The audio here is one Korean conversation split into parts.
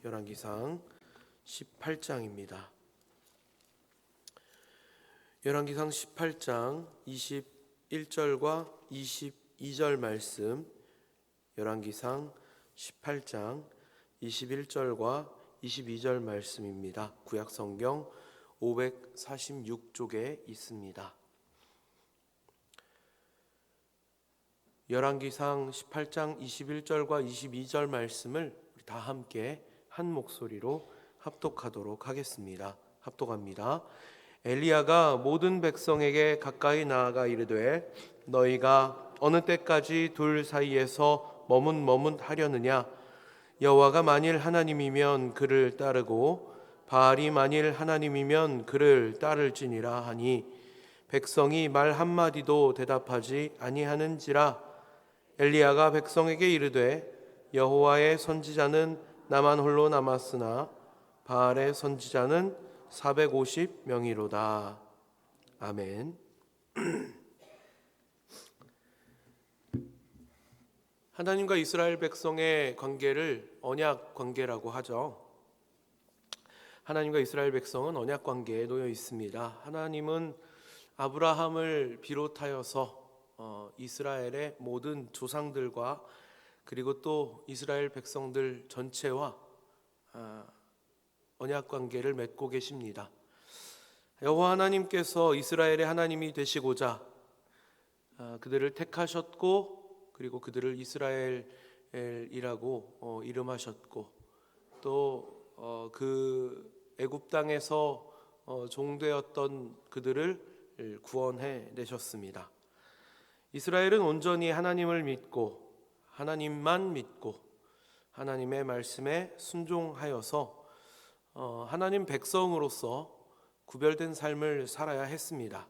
열왕기상 18장입니다. 열왕기상 18장 21절과 22절 말씀, 열왕기상 18장 21절과 22절 말씀입니다. 구약성경 546쪽에 있습니다. 열왕기상 18장 21절과 22절 말씀을 우리 다 함께 한 목소리로 합독하도록 하겠습니다. 합독합니다. 엘리야가 모든 백성에게 가까이 나아가 이르되 너희가 어느 때까지 둘 사이에서 머뭇머뭇하려느냐? 여호와가 만일 하나님이면 그를 따르고 바알이 만일 하나님이면 그를 따를지니라 하니 백성이 말 한마디도 대답하지 아니하는지라. 엘리야가 백성에게 이르되 여호와의 선지자는 나만 홀로 남았으나 바알의 선지자는 450명이로다. 아멘. 하나님과 이스라엘 백성의 관계를 언약 관계라고 하죠. 하나님과 이스라엘 백성은 언약 관계에 놓여 있습니다. 하나님은 아브라함을 비롯하여서 이스라엘의 모든 조상들과 그리고 또 이스라엘 백성들 전체와 언약 관계를 맺고 계십니다. 여호와 하나님께서 이스라엘의 하나님이 되시고자 그들을 택하셨고 그리고 그들을 이스라엘이라고 이름하셨고 또 그 애굽 땅에서 종되었던 그들을 구원해 내셨습니다. 이스라엘은 온전히 하나님을 믿고 하나님만 믿고 하나님의 말씀에 순종하여서 하나님 백성으로서 구별된 삶을 살아야 했습니다.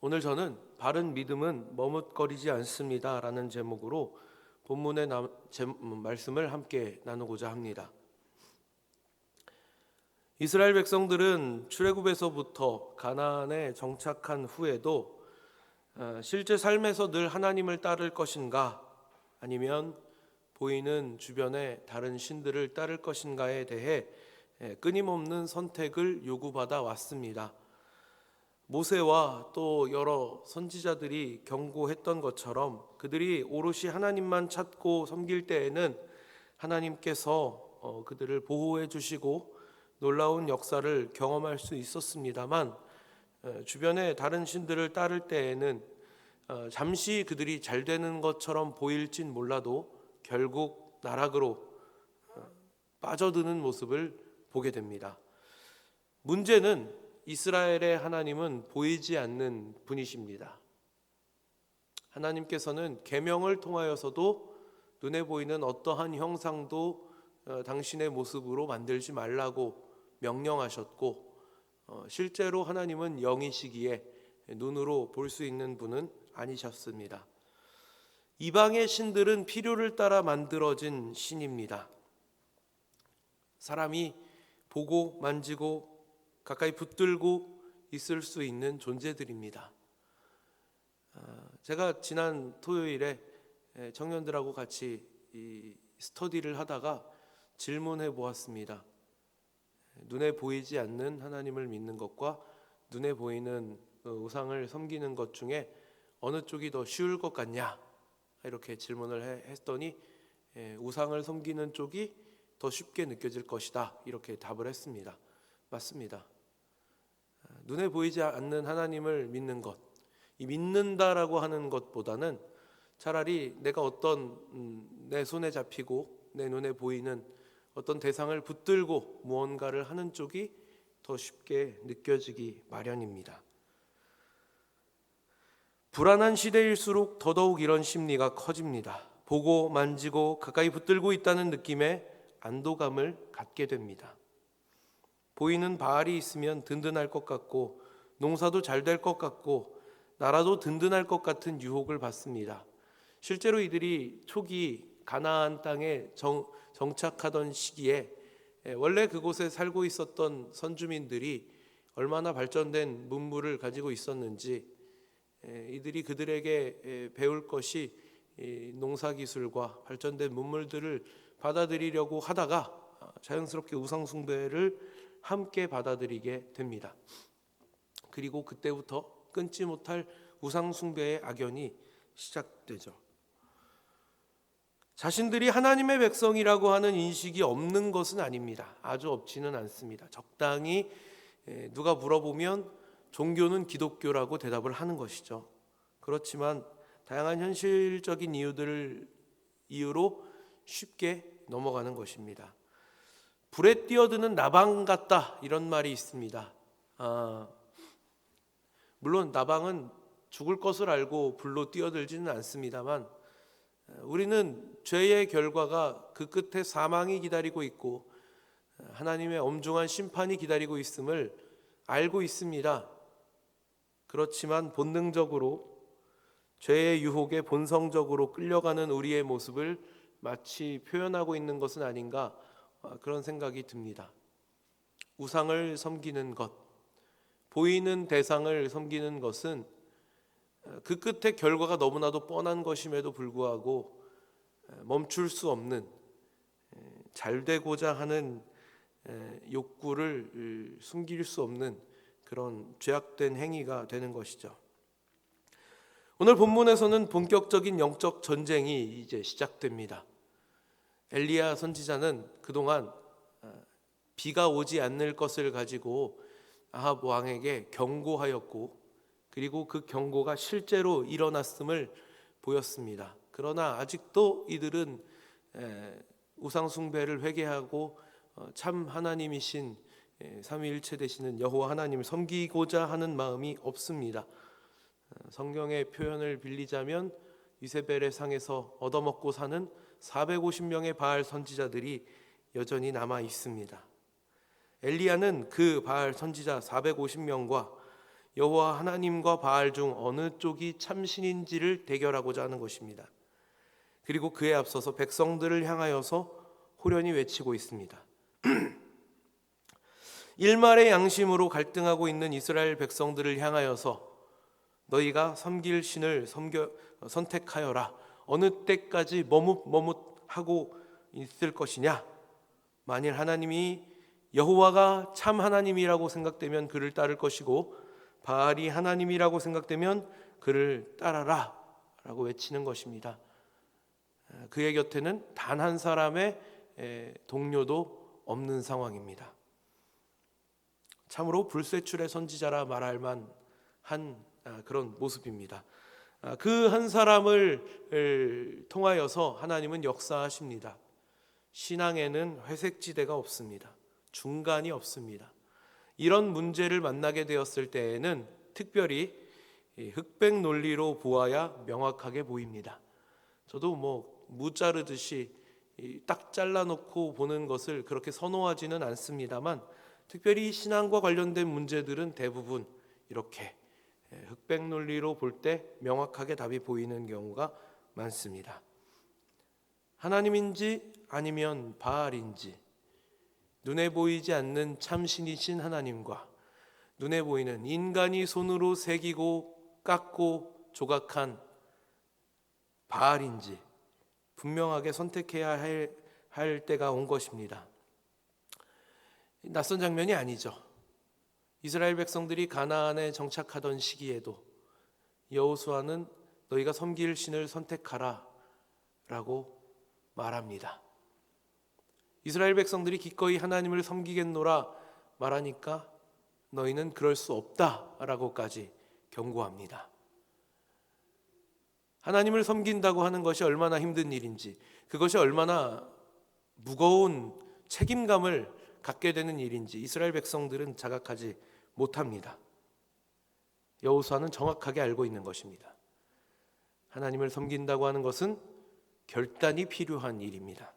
오늘 저는 바른 믿음은 머뭇거리지 않습니다 라는 제목으로 본문의 말씀을 함께 나누고자 합니다. 이스라엘 백성들은 출애굽에서부터 가나안에 정착한 후에도 실제 삶에서 늘 하나님을 따를 것인가 아니면 보이는 주변의 다른 신들을 따를 것인가에 대해 끊임없는 선택을 요구받아 왔습니다. 모세와 또 여러 선지자들이 경고했던 것처럼 그들이 오롯이 하나님만 찾고 섬길 때에는 하나님께서 그들을 보호해 주시고 놀라운 역사를 경험할 수 있었습니다만 주변의 다른 신들을 따를 때에는 잠시 그들이 잘 되는 것처럼 보일진 몰라도 결국 나락으로 빠져드는 모습을 보게 됩니다. 문제는 이스라엘의 하나님은 보이지 않는 분이십니다. 하나님께서는 계명을 통하여서도 눈에 보이는 어떠한 형상도 당신의 모습으로 만들지 말라고 명령하셨고 실제로 하나님은 영이시기에 눈으로 볼 수 있는 분은 아니셨습니다. 이방의 신들은 필요를 따라 만들어진 신입니다. 사람이 보고 만지고 가까이 붙들고 있을 수 있는 존재들입니다. 제가 지난 토요일에 청년들하고 같이 스터디를 하다가 질문해 보았습니다. 눈에 보이지 않는 하나님을 믿는 것과 눈에 보이는 우상을 섬기는 것 중에 어느 쪽이 더 쉬울 것 같냐 이렇게 질문을 했더니 우상을 섬기는 쪽이 더 쉽게 느껴질 것이다 이렇게 답을 했습니다. 맞습니다. 눈에 보이지 않는 하나님을 믿는 것, 이 믿는다라고 하는 것보다는 차라리 내가 어떤 내 손에 잡히고 내 눈에 보이는 어떤 대상을 붙들고 무언가를 하는 쪽이 더 쉽게 느껴지기 마련입니다. 불안한 시대일수록 더더욱 이런 심리가 커집니다. 보고 만지고 가까이 붙들고 있다는 느낌에 안도감을 갖게 됩니다. 보이는 바알이 있으면 든든할 것 같고 농사도 잘 될 것 같고 나라도 든든할 것 같은 유혹을 받습니다. 실제로 이들이 초기 가나안 땅에 정착하던 시기에 원래 그곳에 살고 있었던 선주민들이 얼마나 발전된 문물을 가지고 있었는지 이들이 그들에게 배울 것이 농사기술과 발전된 문물들을 받아들이려고 하다가 자연스럽게 우상 숭배를 함께 받아들이게 됩니다. 그리고 그때부터 끊지 못할 우상 숭배의 악연이 시작되죠. 자신들이 하나님의 백성이라고 하는 인식이 없는 것은 아닙니다. 아주 없지는 않습니다. 적당히 누가 물어보면 종교는 기독교라고 대답을 하는 것이죠. 그렇지만 다양한 현실적인 이유로 쉽게 넘어가는 것입니다. 불에 뛰어드는 나방 같다, 이런 말이 있습니다. 물론 나방은 죽을 것을 알고 불로 뛰어들지는 않습니다만, 우리는 죄의 결과가 그 끝에 사망이 기다리고 있고 하나님의 엄중한 심판이 기다리고 있음을 알고 있습니다. 그렇지만 본능적으로 죄의 유혹에 본성적으로 끌려가는 우리의 모습을 마치 표현하고 있는 것은 아닌가, 그런 생각이 듭니다. 우상을 섬기는 것, 보이는 대상을 섬기는 것은 그 끝에 결과가 너무나도 뻔한 것임에도 불구하고 멈출 수 없는, 잘 되고자 하는 욕구를 숨길 수 없는 그런 죄악된 행위가 되는 것이죠. 오늘 본문에서는 본격적인 영적 전쟁이 이제 시작됩니다. 엘리야 선지자는 그동안 비가 오지 않을 것을 가지고 아합 왕에게 경고하였고, 그리고 그 경고가 실제로 일어났음을 보였습니다. 그러나 아직도 이들은 우상 숭배를 회개하고 참 하나님이신 삼위일체 되시는 여호와 하나님을 섬기고자 하는 마음이 없습니다. 성경의 표현을 빌리자면 이세벨의 상에서 얻어먹고 사는 450명의 바알 선지자들이 여전히 남아 있습니다. 엘리야는 그 바알 선지자 450명과 여호와 하나님과 바알 중 어느 쪽이 참신인지를 대결하고자 하는 것입니다. 그리고 그에 앞서서 백성들을 향하여서 호련히 외치고 있습니다. 일말의 양심으로 갈등하고 있는 이스라엘 백성들을 향하여서 너희가 섬길 신을 선택하여라. 어느 때까지 머뭇머뭇하고 있을 것이냐? 만일 하나님이 여호와가 참 하나님이라고 생각되면 그를 따를 것이고 바알이 하나님이라고 생각되면 그를 따라라 라고 외치는 것입니다. 그의 곁에는 단 한 사람의 동료도 없는 상황입니다. 참으로 불세출의 선지자라 말할 만한 그런 모습입니다. 그 한 사람을 통하여서 하나님은 역사하십니다. 신앙에는 회색지대가 없습니다. 중간이 없습니다. 이런 문제를 만나게 되었을 때에는 특별히 흑백 논리로 보아야 명확하게 보입니다. 저도 무 자르듯이 딱 잘라놓고 보는 것을 그렇게 선호하지는 않습니다만, 특별히 신앙과 관련된 문제들은 대부분 이렇게 흑백 논리로 볼 때 명확하게 답이 보이는 경우가 많습니다. 하나님인지 아니면 바알인지, 눈에 보이지 않는 참신이신 하나님과 눈에 보이는 인간이 손으로 새기고 깎고 조각한 바알인지 분명하게 선택해야 할 때가 온 것입니다. 낯선 장면이 아니죠. 이스라엘 백성들이 가나안에 정착하던 시기에도 여호수아는 너희가 섬길 신을 선택하라 라고 말합니다. 이스라엘 백성들이 기꺼이 하나님을 섬기겠노라 말하니까 너희는 그럴 수 없다라고까지 경고합니다. 하나님을 섬긴다고 하는 것이 얼마나 힘든 일인지, 그것이 얼마나 무거운 책임감을 갖게 되는 일인지 이스라엘 백성들은 자각하지 못합니다. 여호수아는 정확하게 알고 있는 것입니다. 하나님을 섬긴다고 하는 것은 결단이 필요한 일입니다.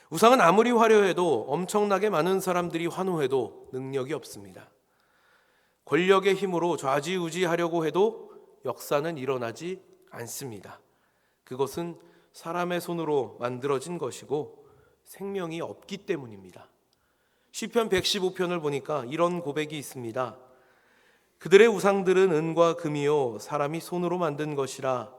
우상은 아무리 화려해도, 엄청나게 많은 사람들이 환호해도 능력이 없습니다. 권력의 힘으로 좌지우지하려고 해도 역사는 일어나지 않습니다. 그것은 사람의 손으로 만들어진 것이고 생명이 없기 때문입니다. 시편 115편을 보니까 이런 고백이 있습니다. 그들의 우상들은 은과 금이요 사람이 손으로 만든 것이라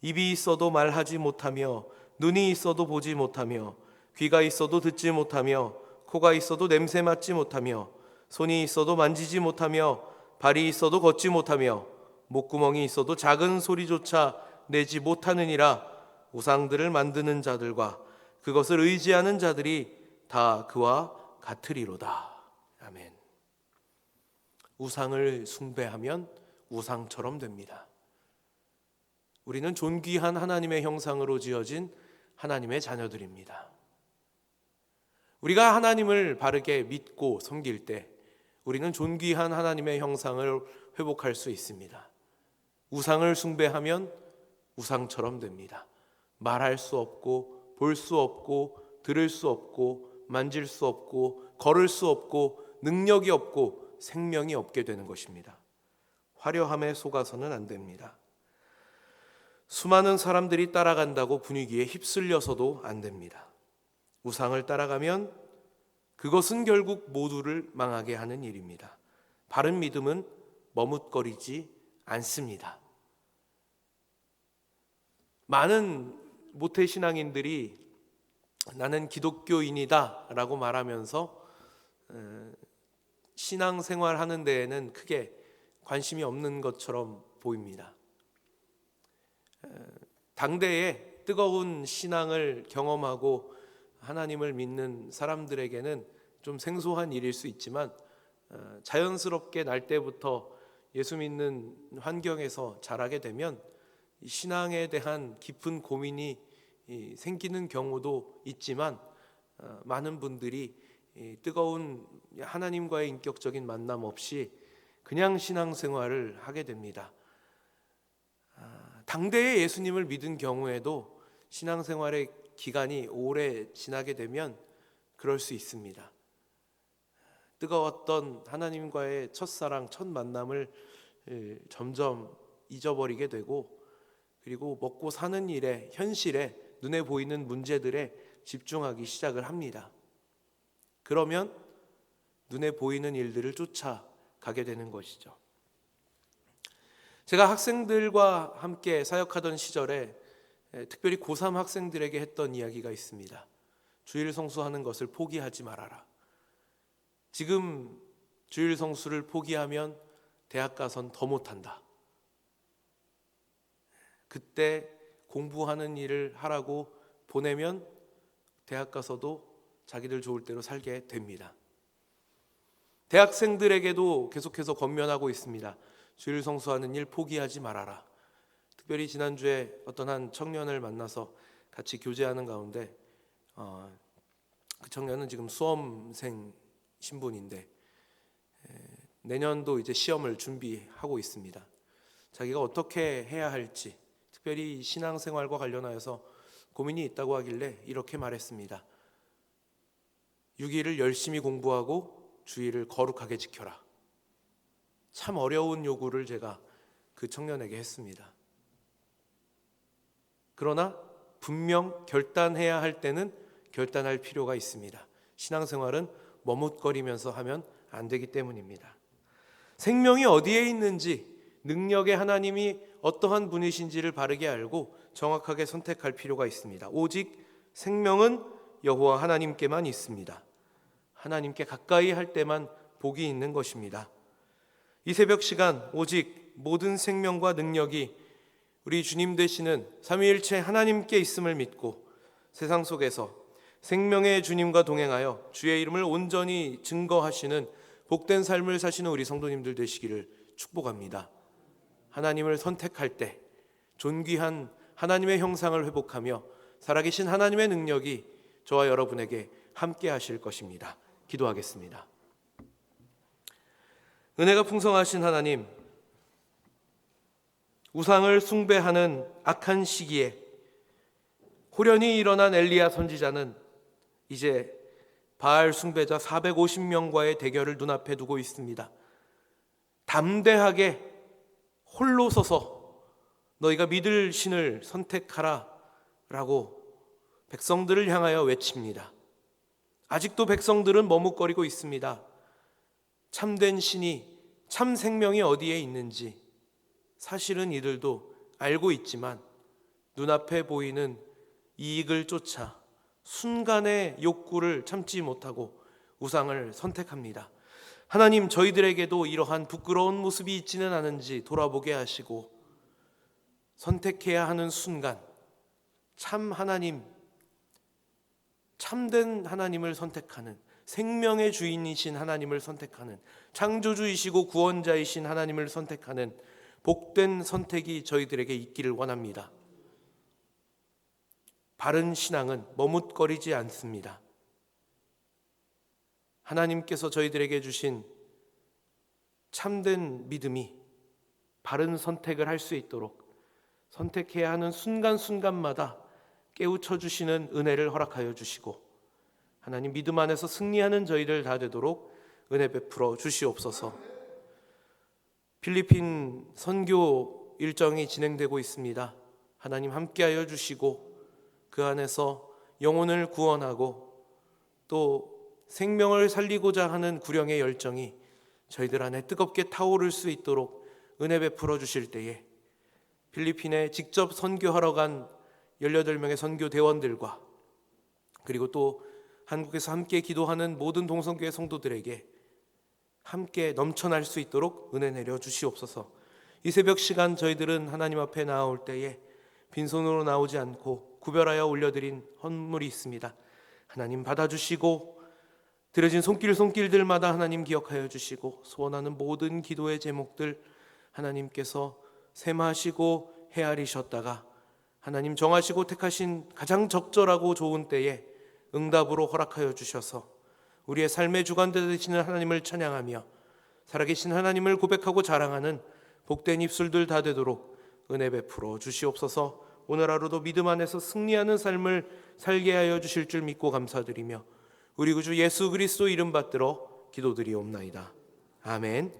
입이 있어도 말하지 못하며 눈이 있어도 보지 못하며 귀가 있어도 듣지 못하며 코가 있어도 냄새 맡지 못하며 손이 있어도 만지지 못하며 발이 있어도 걷지 못하며 목구멍이 있어도 작은 소리조차 내지 못하느니라. 우상들을 만드는 자들과 그것을 의지하는 자들이 다 그와 같으리로다. 아멘. 우상을 숭배하면 우상처럼 됩니다. 우리는 존귀한 하나님의 형상으로 지어진 하나님의 자녀들입니다. 우리가 하나님을 바르게 믿고 섬길 때 우리는 존귀한 하나님의 형상을 회복할 수 있습니다. 우상을 숭배하면 우상처럼 됩니다. 말할 수 없고 볼 수 없고 들을 수 없고 만질 수 없고 걸을 수 없고 능력이 없고 생명이 없게 되는 것입니다. 화려함에 속아서는 안 됩니다. 수많은 사람들이 따라간다고 분위기에 휩쓸려서도 안 됩니다. 우상을 따라가면 그것은 결국 모두를 망하게 하는 일입니다. 바른 믿음은 머뭇거리지 않습니다. 많은 모태신앙인들이 나는 기독교인이다 라고 말하면서 신앙생활 하는 데에는 크게 관심이 없는 것처럼 보입니다. 당대에 뜨거운 신앙을 경험하고 하나님을 믿는 사람들에게는 좀 생소한 일일 수 있지만 자연스럽게 날 때부터 예수 믿는 환경에서 자라게 되면 신앙에 대한 깊은 고민이 생기는 경우도 있지만 많은 분들이 뜨거운 하나님과의 인격적인 만남 없이 그냥 신앙생활을 하게 됩니다. 당대에 예수님을 믿은 경우에도 신앙생활의 기간이 오래 지나게 되면 그럴 수 있습니다. 뜨거웠던 하나님과의 첫사랑, 첫 만남을 점점 잊어버리게 되고 그리고 먹고 사는 일에, 현실에, 눈에 보이는 문제들에 집중하기 시작을 합니다. 그러면 눈에 보이는 일들을 쫓아가게 되는 것이죠. 제가 학생들과 함께 사역하던 시절에 특별히 고3 학생들에게 했던 이야기가 있습니다. 주일 성수하는 것을 포기하지 말아라. 지금 주일 성수를 포기하면 대학 가선 더 못한다. 그때 공부하는 일을 하라고 보내면 대학 가서도 자기들 좋을 대로 살게 됩니다. 대학생들에게도 계속해서 권면하고 있습니다. 주일 성수하는 일 포기하지 말아라. 특별히 지난주에 어떤 한 청년을 만나서 같이 교제하는 가운데 그 청년은 지금 수험생 신분인데 내년도 이제 시험을 준비하고 있습니다. 자기가 어떻게 해야 할지 특별히 신앙생활과 관련하여서 고민이 있다고 하길래 이렇게 말했습니다. 6일을 열심히 공부하고 주일을 거룩하게 지켜라. 참 어려운 요구를 제가 그 청년에게 했습니다. 그러나 분명 결단해야 할 때는 결단할 필요가 있습니다. 신앙생활은 머뭇거리면서 하면 안 되기 때문입니다. 생명이 어디에 있는지, 능력의 하나님이 어떠한 분이신지를 바르게 알고 정확하게 선택할 필요가 있습니다. 오직 생명은 여호와 하나님께만 있습니다. 하나님께 가까이 할 때만 복이 있는 것입니다. 이 새벽 시간 오직 모든 생명과 능력이 우리 주님 되시는 삼위일체 하나님께 있음을 믿고 세상 속에서 생명의 주님과 동행하여 주의 이름을 온전히 증거하시는 복된 삶을 사시는 우리 성도님들 되시기를 축복합니다. 하나님을 선택할 때 존귀한 하나님의 형상을 회복하며 살아계신 하나님의 능력이 저와 여러분에게 함께 하실 것입니다. 기도하겠습니다. 은혜가 풍성하신 하나님, 우상을 숭배하는 악한 시기에 호련히 일어난 엘리야 선지자는 이제 바알 숭배자 450명과의 대결을 눈앞에 두고 있습니다. 담대하게 홀로 서서 너희가 믿을 신을 선택하라 라고 백성들을 향하여 외칩니다. 아직도 백성들은 머뭇거리고 있습니다. 참된 신이, 참 생명이 어디에 있는지 사실은 이들도 알고 있지만 눈앞에 보이는 이익을 쫓아 순간의 욕구를 참지 못하고 우상을 선택합니다. 하나님, 저희들에게도 이러한 부끄러운 모습이 있지는 않은지 돌아보게 하시고 선택해야 하는 순간 참 하나님, 참된 하나님을 선택하는, 생명의 주인이신 하나님을 선택하는, 창조주이시고 구원자이신 하나님을 선택하는 복된 선택이 저희들에게 있기를 원합니다. 바른 신앙은 머뭇거리지 않습니다. 하나님께서 저희들에게 주신 참된 믿음이 바른 선택을 할 수 있도록 선택해야 하는 순간순간마다 깨우쳐 주시는 은혜를 허락하여 주시고, 하나님 믿음 안에서 승리하는 저희들 다 되도록 은혜 베풀어 주시옵소서. 필리핀 선교 일정이 진행되고 있습니다. 하나님 함께하여 주시고 그 안에서 영혼을 구원하고 또 생명을 살리고자 하는 구령의 열정이 저희들 안에 뜨겁게 타오를 수 있도록 은혜 베풀어 주실 때에 필리핀에 직접 선교하러 간 18명의 선교 대원들과 그리고 또 한국에서 함께 기도하는 모든 동성교회 성도들에게 함께 넘쳐날 수 있도록 은혜 내려 주시옵소서. 이 새벽 시간 저희들은 하나님 앞에 나아올 때에 빈손으로 나오지 않고 구별하여 올려드린 헌물이 있습니다. 하나님 받아주시고 드려진 손길들마다 하나님 기억하여 주시고 소원하는 모든 기도의 제목들 하나님께서 셈하시고 헤아리셨다가 하나님 정하시고 택하신 가장 적절하고 좋은 때에 응답으로 허락하여 주셔서 우리의 삶의 주관자 되시는 하나님을 찬양하며 살아계신 하나님을 고백하고 자랑하는 복된 입술들 다 되도록 은혜 베풀어 주시옵소서. 오늘 하루도 믿음 안에서 승리하는 삶을 살게 하여 주실 줄 믿고 감사드리며 우리 구주 예수 그리스도 이름 받들어 기도드리옵나이다. 아멘.